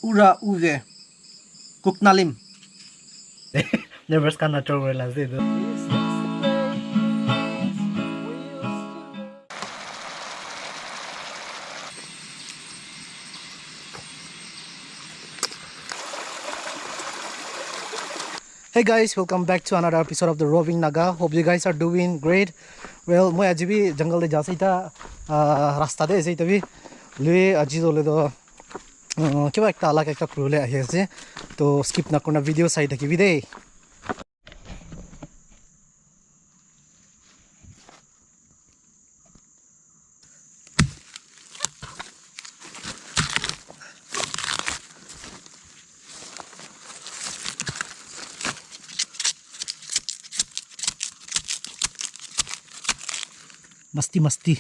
ura uve kuknalim. Never scan a troll las de. Hey guys, welcome back to another episode of the Roving Naga. Hope you guys are doing great. Well, मैं आज भी जंगल दे जा सही था रास्ता दे सही तभी ले आज ही तो ले तो क्या एक ताला का क्रूले है ऐसे तो skip ना करना वीडियो साइड है कि वीडे मस्ती मस्ती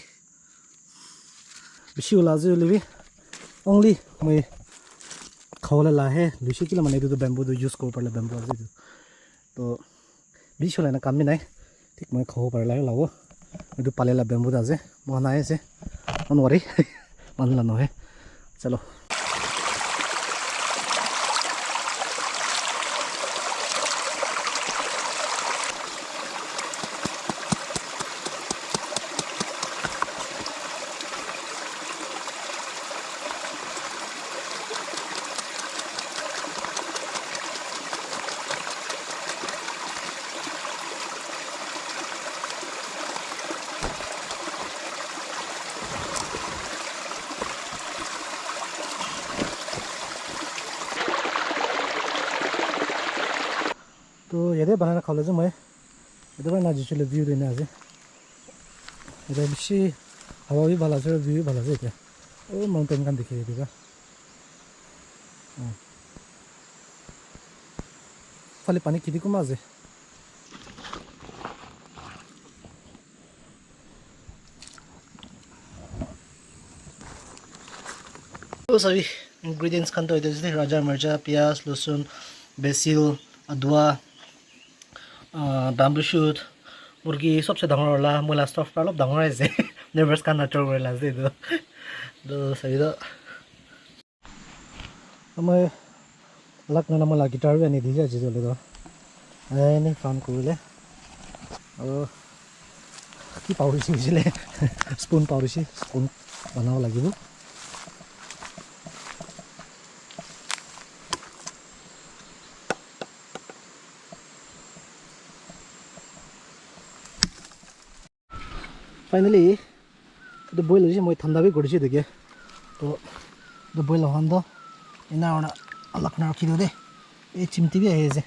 बेसी होला जो लेबी ओनली मैं खावला ला है दुशी किलो माने तो बैम्बू दो यूज को परले बैम्बू आज तो बेसी होला ना काम नहीं ठीक मैं खाव पर लायो लाओ मैं पाले ला बैम्बू दाजे बनाए से मनवरी मनला न है चलो तो ये बनाना खाला जो मैं ये बना जिसले व्यू देने आजे ये बेसी हवा भी भला से व्यू भला से क्या ओ माउंटेन का दिखे देगा फले पानी किदी को माजे तो सभी इंग्रेडिएंट्स खान तो इधर राजा मिर्चा प्याज लहसुन बेसिल अदवा bamboo shoot मुर्गी सबसे डांगर वाला मुला स्टफ वाला डांगर है से नेवर्स का नटर वाला से तो सही तो मैं लकना ना मला गिटार भी नहीं दिया जी चले तो नहीं फान को ले और की पाउडर सी ले स्पून पाउडर सी स्पून बनाओ लगी वो finally the boil is moi thanda bi gori de to the boil hondo ina ona alak na rakhi de e chimti bi hai je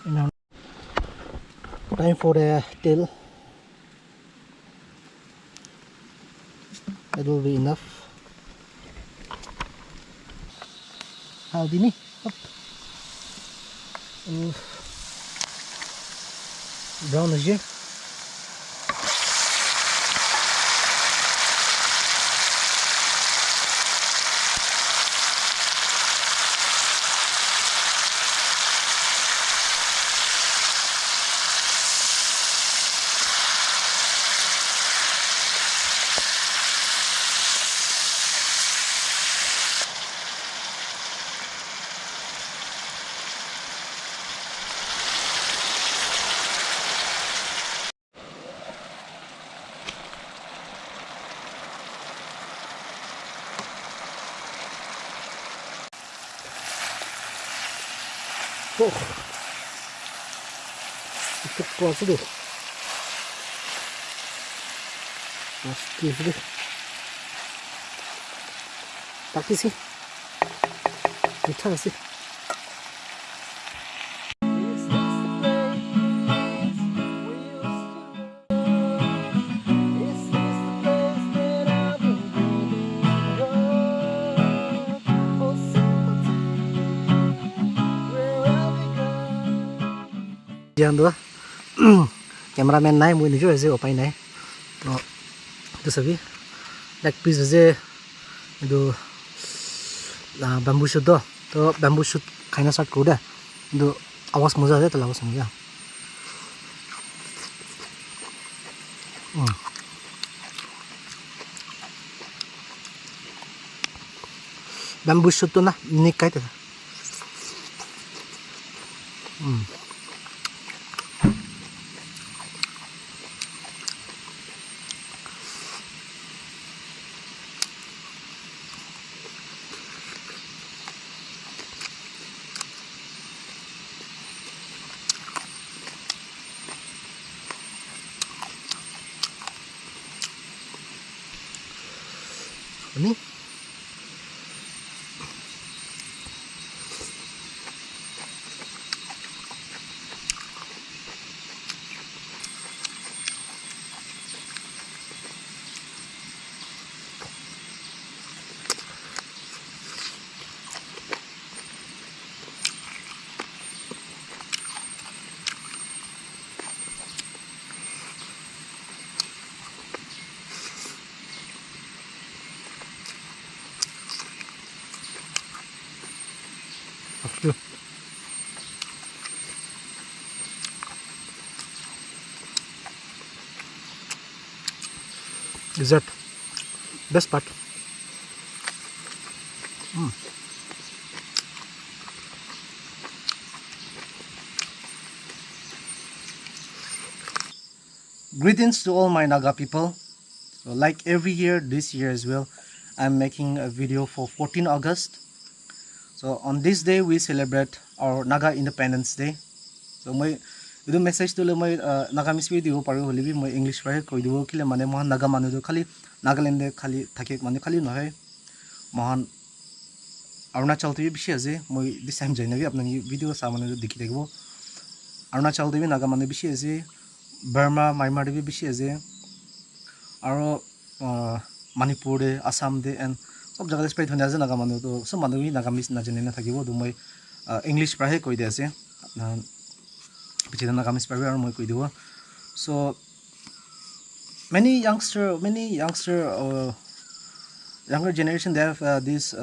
ina time for a tail that will be enough how dini brown is here Oh, itu kuat sudah. Pasti sudah. Tapi sih, kita sih. Jangan dua, cameraman naik mungkin juga sih apa ini? Oh, itu sabi, leg piece aja itu bamboo shoot tuh bamboo shoot kayaknya start kuda, itu awas muza aja terlalu semua. bamboo shoot to na nikai ta ini dessert best part Greetings to all my Naga people. So like every year, this year as well, I'm making a video for 14 August. So on this day, we celebrate our Naga Independence Day. So my video message to my Naga Miss video paru holibi my English pahe koi dibo kile mane mohan Naga manu do khali Nagaland khali thake mane khali nohai mohan Arunachal to bishi ase moi this time jaina bi apnani video samane dikhi dekibo Arunachal debi Naga manu bishi ase Burma Myanmar debi bishi ase aro Manipur de Assam de and sob jaga spread hone ase Naga manu to so manu bi Naga miss na jane na thakibo do moi English pahe koi de ase pichida Naga miss pahe aro moi koi dibo so many younger generation they have this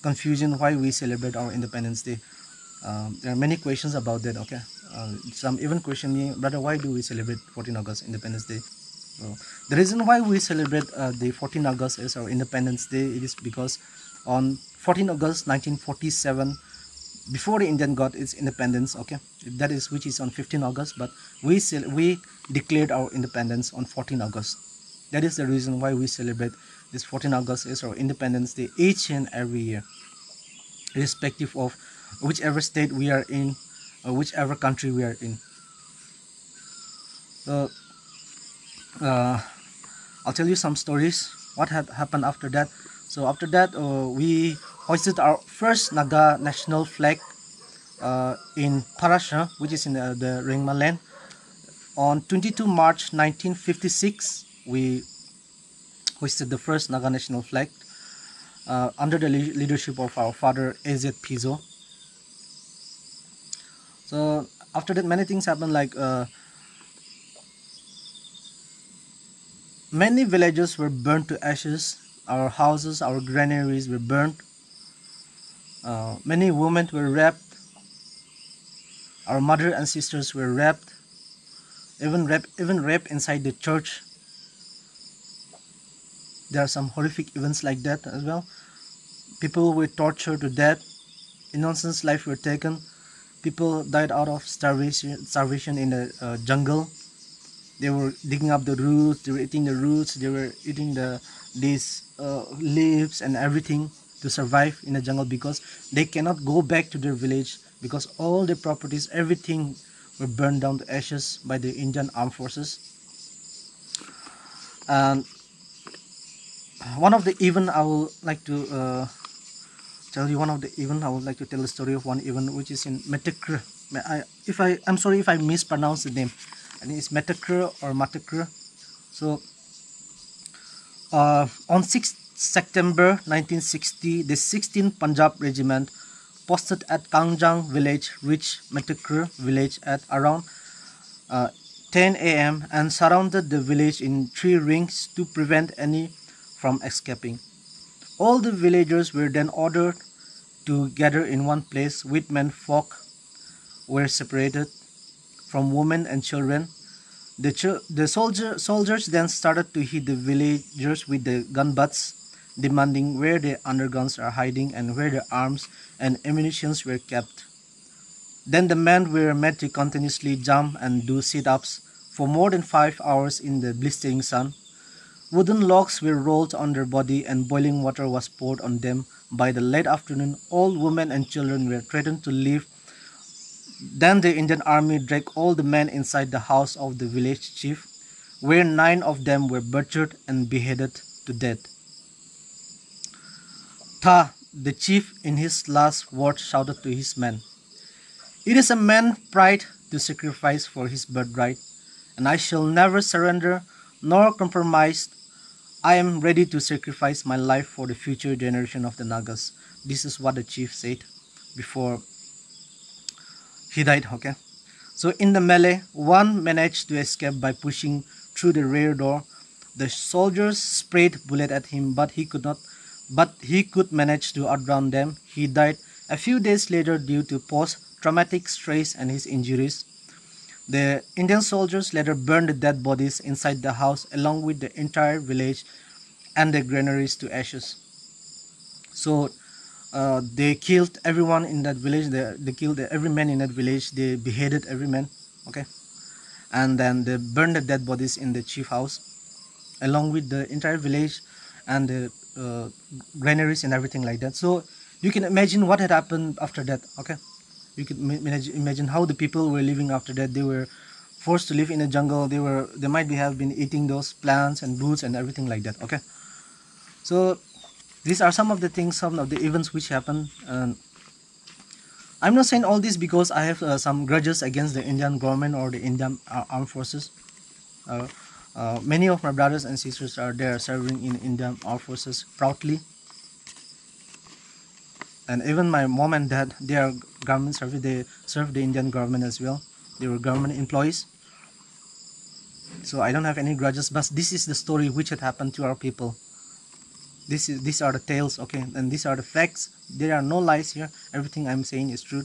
confusion why we celebrate our Independence Day. There are many questions about that. Okay, some even question me, brother, why do we celebrate 14 August Independence Day? So the reason why we celebrate the 14 August as our Independence Day it is because on 14 August 1947, before the Indian got its independence, okay, that is which is on 15 August, but we declared our independence on 14 August. That is the reason why we celebrate this 14 August as our Independence Day each and every year, irrespective of whichever state we are in or whichever country we are in. So I'll tell you some stories what had happened after that. So after that we hoisted our first Naga national flag in Parasha, which is in the Ringma land. On 22 March 1956 we hoisted the first Naga national flag under the leadership of our father AZ Pizo. So after that many things happened, like many villages were burnt to ashes, our houses, our granaries were burnt, many women were raped, our mother and sisters were raped, even raped inside the church. There are some horrific events like that as well. People were tortured to death, innocent lives were taken, people died out of starvation in the jungle. They were digging up the roots, they were eating the roots, they were eating these leaves and everything to survive in the jungle, because they cannot go back to their village because all their properties, everything were burned down to ashes by the Indian armed forces. And one of the event I would like to tell you, I would like to tell the story of one event which is in Metacruz. I'm sorry if I mispronounce the name. I think it's Metacruz or Matacruz. So on 6th September 1960, the 16th Punjab Regiment posted at Kangjang village reached Metacruz village at around 10 a.m. and surrounded the village in 3 rings to prevent any from escaping. All the villagers were then ordered to gather in one place. With men folk were separated from women and children. The soldiers then started to hit the villagers with the gun butts demanding where the underguns are hiding and where the arms and ammunitions were kept. Then the men were made to continuously jump and do sit-ups for more than 5 hours in the blistering sun. Wooden logs were rolled on their body and boiling water was poured on them. By the late afternoon, all women and children were threatened to leave. Then the Indian army dragged all the men inside the house of the village chief, where 9 of them were butchered and beheaded to death. Tha, the chief, in his last words shouted to his men, "It is a man's pride to sacrifice for his birthright, and I shall never surrender nor compromise. I am ready to sacrifice my life for the future generation of the Nagas." This is what the chief said before he died, okay? So in the melee, one managed to escape by pushing through the rear door. The soldiers sprayed bullets at him, but he could manage to outrun them. He died a few days later due to post-traumatic stress and his injuries. The Indian soldiers later burned the dead bodies inside the house along with the entire village and the granaries to ashes. So they killed everyone in that village. They killed every man in that village. They beheaded every man, okay? And then they burned the dead bodies in the chief house along with the entire village and the granaries and everything like that. So you can imagine what had happened after that, okay? You can imagine how the people were living after that. They were forced to live in a jungle. They might have been eating those plants and roots and everything like that, okay? So these are some of the things, some of the events which happened. And I'm not saying all this because I have some grudges against the Indian government or the Indian armed forces. Many of my brothers and sisters are there serving in Indian armed forces proudly. And even my mom and dad, they are government service. They serve the Indian government as well. They were government employees. So I don't have any grudges, but this is the story which had happened to our people. These are the tales, okay, and these are the facts. There are no lies here. Everything I'm saying is true.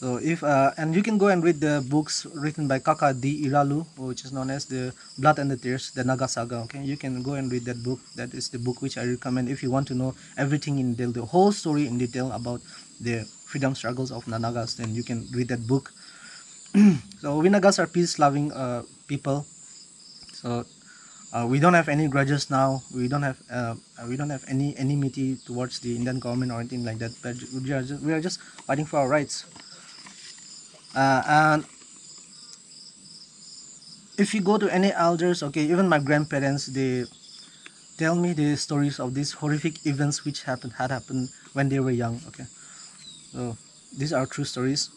So if and you can go and read the books written by Kaka D. Iralu, which is known as the Blood and the Tears, the Naga Saga. Okay, you can go and read that book. That is the book which I recommend if you want to know everything in detail, the whole story in detail about the freedom struggles of the Nagas. Then you can read that book. So we Nagas are peace-loving people. So we don't have any grudges now. We don't have any enmity towards the Indian government or anything like that. But we are just fighting for our rights. And if you go to any elders, okay, even my grandparents, they tell me the stories of these horrific events which had happened when they were young. Okay, so these are true stories.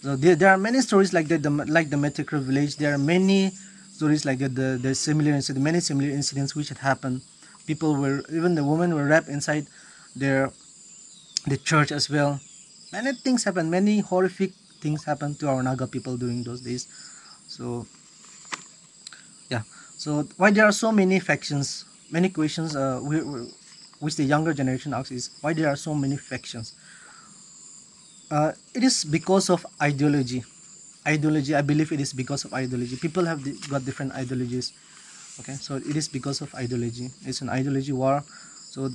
So there are many stories like that, like the Metacruz village. There are many stories like that. The similar incidents, many similar incidents which had happened. People were, even the women were raped inside the church as well. Many things happened. Many horrific things happened to our Naga people during those days. So yeah, so why there are so many factions, many questions which the younger generation asks is why there are so many factions. It is because of ideology. I believe it is because of ideology. People have got different ideologies, okay, so it is because of ideology. It's an ideology war. So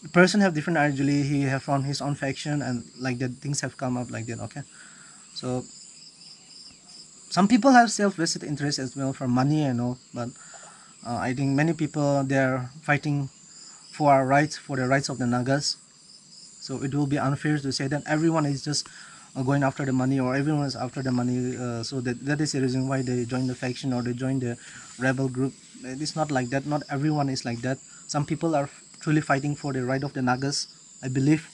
the person have different ideology, he have found his own faction, and like that things have come up like that, okay. So some people have self-vested interest as well for money and all, but I think many people, they are fighting for our rights, for the rights of the Nagas. So it will be unfair to say that everyone is just going after the money, or everyone is after the money. So that is the reason why they join the faction or they join the rebel group. It is not like that. Not everyone is like that. Some people are truly fighting for the right of the Nagas, I believe.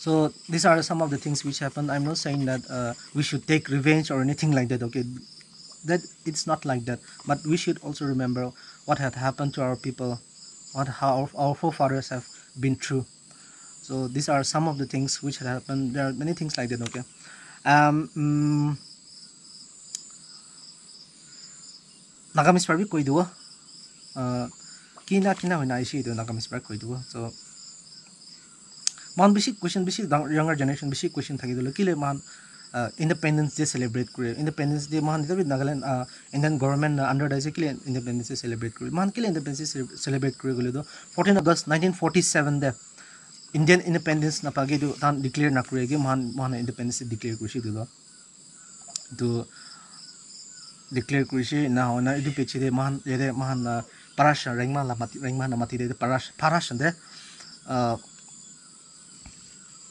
So these are some of the things which happened. I'm not saying that we should take revenge or anything like that, okay. That it's not like that. But we should also remember what had happened to our people, how our forefathers have been through. So these are some of the things which had happened. There are many things like that, okay. Nagamis parbi koi duwa. Kina hona isi do Nagamis parbi koi duwa. So man basic question, basic younger generation basic question thagi dolo kile man independence day celebrate kure independence day man david Nagaland Indian government under the independence day celebrate kure man kile independence day celebrate kure gole do 14 August 1947 de Indian independence na pagi do tan declare na kure ge man independence declare kurshi do declare kurshi na ona idu peche de man parasha rengma na mati de parasha de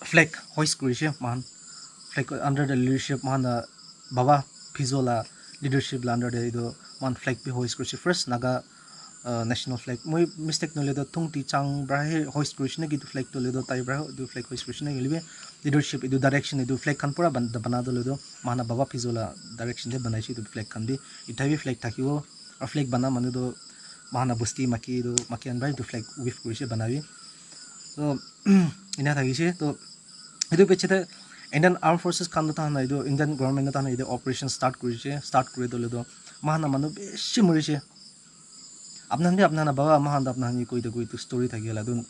flag hoist kurshi man flag under the leadership man baba Fizola leadership under the man flag be hoist kurshi first Naga national flag moi mistake no le do thungti chang bra hoist kurshi na gitu flag to le do tai bra do flag hoist kurshi na gelibe leadership idu direction idu flag kan pura bana do le do mana baba Fizola direction de banai shi do flag kan bi itabi flag thakibo or flag bana manu do mana busti maki an bra do flag with kurshi banabi so ina thagise to idu peche the Indian Armed Forces kan ta na idu Indian government ta na idu operation start kure do le do mana manu beshi murise apnan na baba mahan apnan ni koi to story thagela dun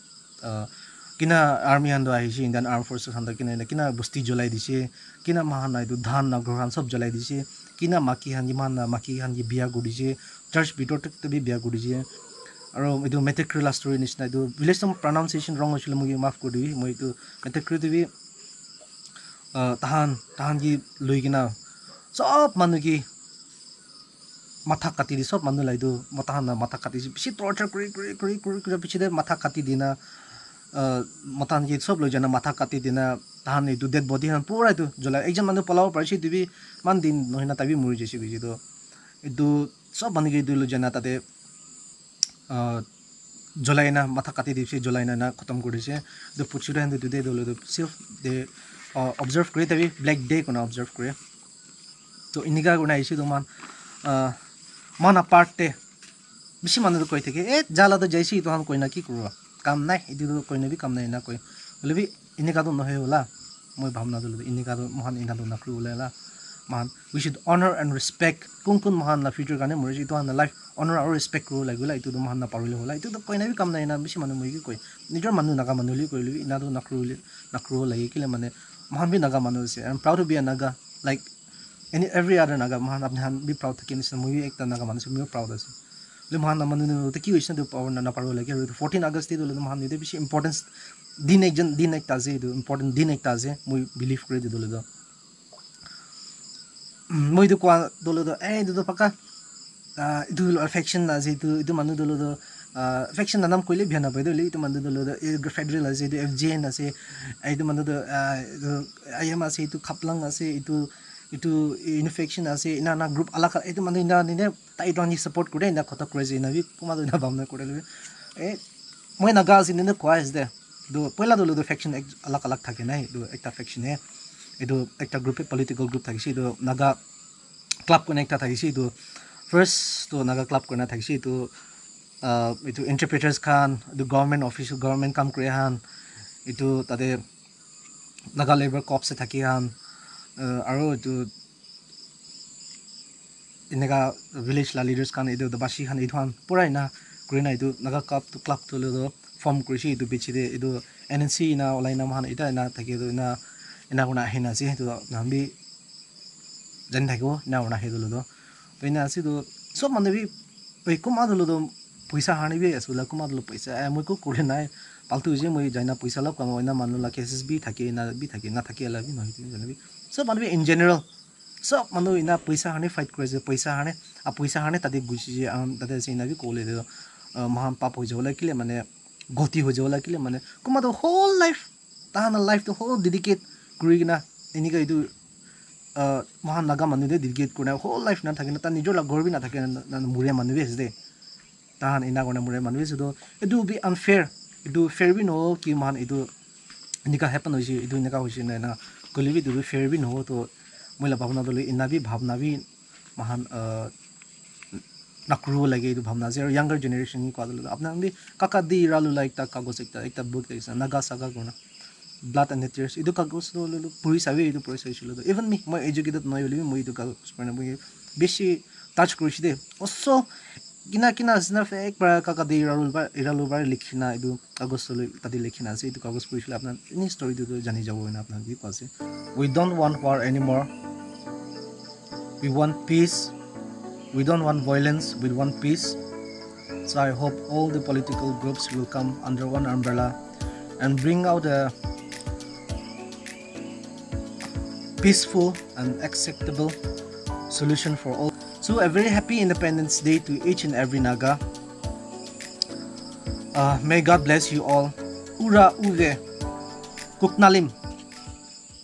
kina army han do ahi Indian Armed Forces han da kina busti jolai dise kina mahan na idu dhan na grohan sob jolai dise kina maki han ji biya gudise church bitor tek to bi biya gudise aro idu Metacruz la story nisna idu village some pronunciation wrong hochile mugi maaf kodi moi idu Metacruz bi tahan gi loigina sob manugi matha kati di sob manu laidu matahan na matha kati bishi torture kuri bishi de matha kati dina matahan gi sob lojana matha kati dina tahan idu dead body han pura idu jola ekjon manu palaw parshi dibi man din nohina tabi muri jesi biji do idu sob manu gi idu lojana tate jolaina matha kati dipse jolaina na khatam korise the puchura and the day do self they observe kore tabi black day kona observe kore to iniga guna isi do man aparte bishi manu koi theke jala to jaisi to han koi na ki kuro kam nai idu koi na bi kam nai na koi bole bi iniga do no he hola moi bhamna do iniga do mohan ina do na kru la man we should honor and respect kun mohan la future gane morji to na life honor or respect kru lagula itu do mohan na parule hola itu to koi na bi kam nai na bishi manu moi ki koi nijor manu naga manu li koi li ina do na kru lagi kile mane mohan bi naga manu se I'm proud to be a naga like every other naga mohan apne han be proud to kin is movie ekta naga manu se me proud ase le mohan na manu no te ki hoise do power na parule lagi 14 August te do le mohan ni de bishi importance din ekta je do important din ekta je moi believe kore do le do moi do kwa do le do do paka idu affection na je idu manu do le do affection na nam koile bhana bai do le itu manu do le do federal ase do FJ na se idu manu do IM ase itu khaplang ase itu infection ase ina na group alaka itu manu ina ni tai don ni support kore ina khota kore je ina bi kuma do ina bamna kore le moi naga ase ni kwa is de do pela do le do faction alak thake nai do ekta faction he itu ekta group political group thakisi do naga club connect thakisi do first to naga club kona thakisi to itu interpreters khan the government official government kam kore han itu tade naga labor corps se thaki han aro itu inega village la leaders khan itu basi khan idhan pura ina kore na itu naga club to le do form kurisi itu bichi de itu NNC ina olaina man ita ina thaki do ina guna hina si to nambi jan thako ina guna he do to ina si do so manbi oi kuma do paisa hani be asula kuma do paisa moi ko kore nai paltu je moi jaina paisa la kama ina manu la cases bi thake na thake ala bi nohi janabi so manbi in general so manu ina paisa hani fight kore je paisa hani tade gusi je tade sina bi kole de mahan pap ho jola kile mane goti ho jola kile mane kuma do whole life tahana life to whole dedicate kurigina iniga idu mahan naga manu de dedicate kurna whole life na thakena ta nijor la gorbi na thakena na mure manu be de tahan ina gona mure manu be do idu be unfair idu fair bi no ki man idu iniga happen hoji idu iniga hoji na kolibi du fair bi no to moila bhavna dole ina bi bhavna bi mahan nakru lage idu bhavna je younger generation ni kwadul apna bi kaka di ralu like ta kagos ekta book kaisa naga saga gona blood and tears idu kagos do puri sabe idu puri sai chilo even me educated no yoli moi idu kagos pona moi beshi touch kurishi de also kina sina ek bara kakade iralu bar likhina idu August tadi likhina ase itu August puisle apna any story tu jani jabo na apna di pase. We don't want war anymore. We want peace. We don't want violence. We want peace. So I hope all the political groups will come under one umbrella and bring out a peaceful and acceptable solution for all. So a very happy Independence Day to each and every Naga. May God bless you all. Ura uge. Kuknalim.